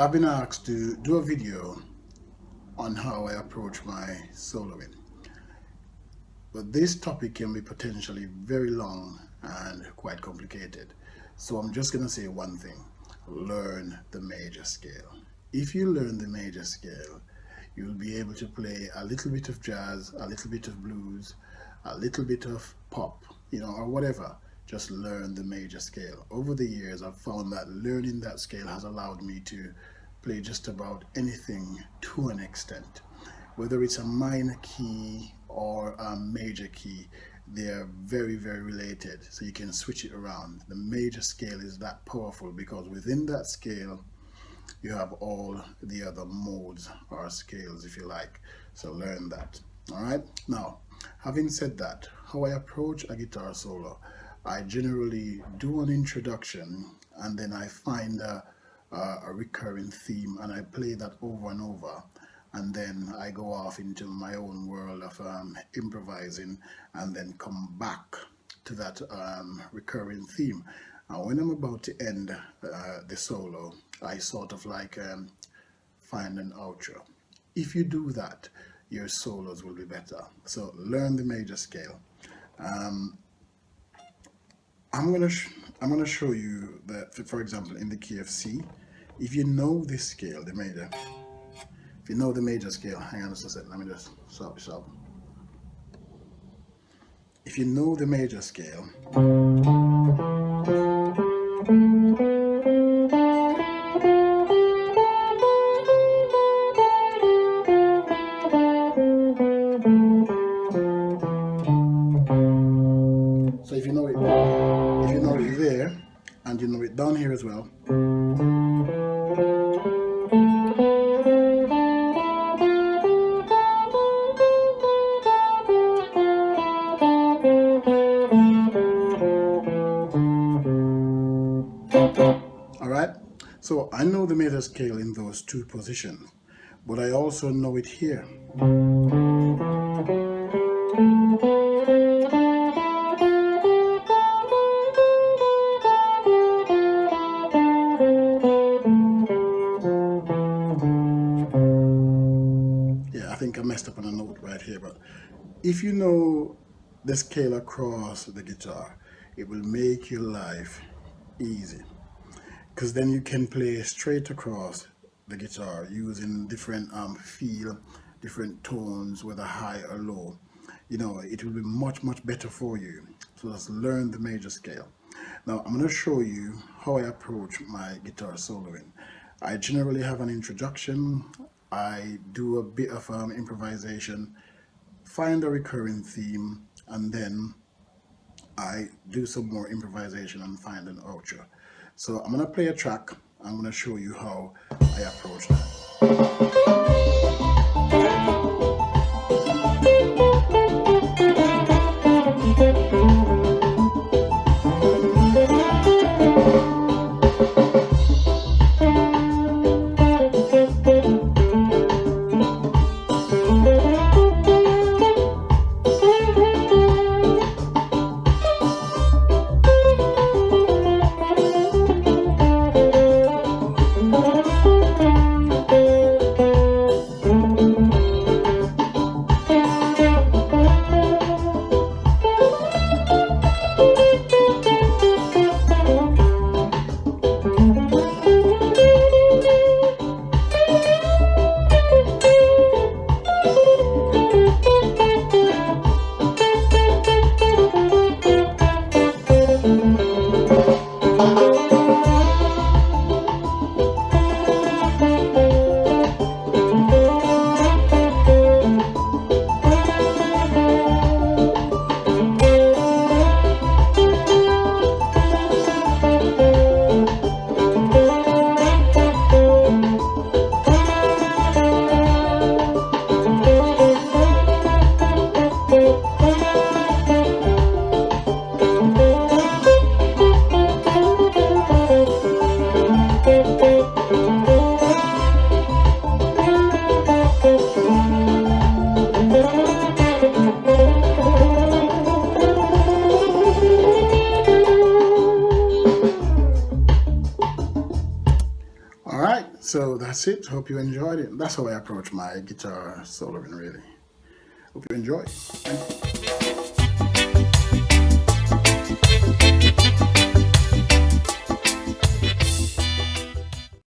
I've been asked to do a video on how I approach my soloing, but this topic can be potentially very long and quite complicated. So I'm just gonna say one thing: learn the major scale. If you learn the major scale, you'll be able to play a little bit of jazz, a little bit of blues, a little bit of pop, or whatever. Just learn the major scale. Over the years, I've found that learning that scale has allowed me to play just about anything to an extent. Whether it's a minor key or a major key, they're very, very related. So you can switch it around. The major scale is that powerful because within that scale, you have all the other modes or scales, if you like. So learn that. All right. Now, having said that, how I approach a guitar solo, I generally do an introduction and then I find a recurring theme and I play that over and over, and then I go off into my own world of improvising and then come back to that recurring theme. And when I'm about to end the solo, I sort of like find an outro. If you do that, your solos will be better. So learn the major scale. I'm gonna show you that, for example, in the key of C, if you know this scale, the major, if you know the major scale, hang on just a second, let me just stop this up. If you know the major scale, so if you know it there, and you know it down here as well, all right. So I know the major scale in those two positions, but I also know it here. I think I messed up on a note right here, but if you know the scale across the guitar, it will make your life easy, because then you can play straight across the guitar using different feel, different tones, whether high or low. It will be much better for you. So just learn the major scale. Now I'm going to show you how I approach my guitar soloing. I generally have an introduction. I do a bit of improvisation, find a recurring theme, and then I do some more improvisation and find an outro. So I'm going to play a track. I'm going to show you how I approach that. So that's it. Hope you enjoyed it. That's how I approach my guitar soloing, really. Hope you enjoy. Thank you.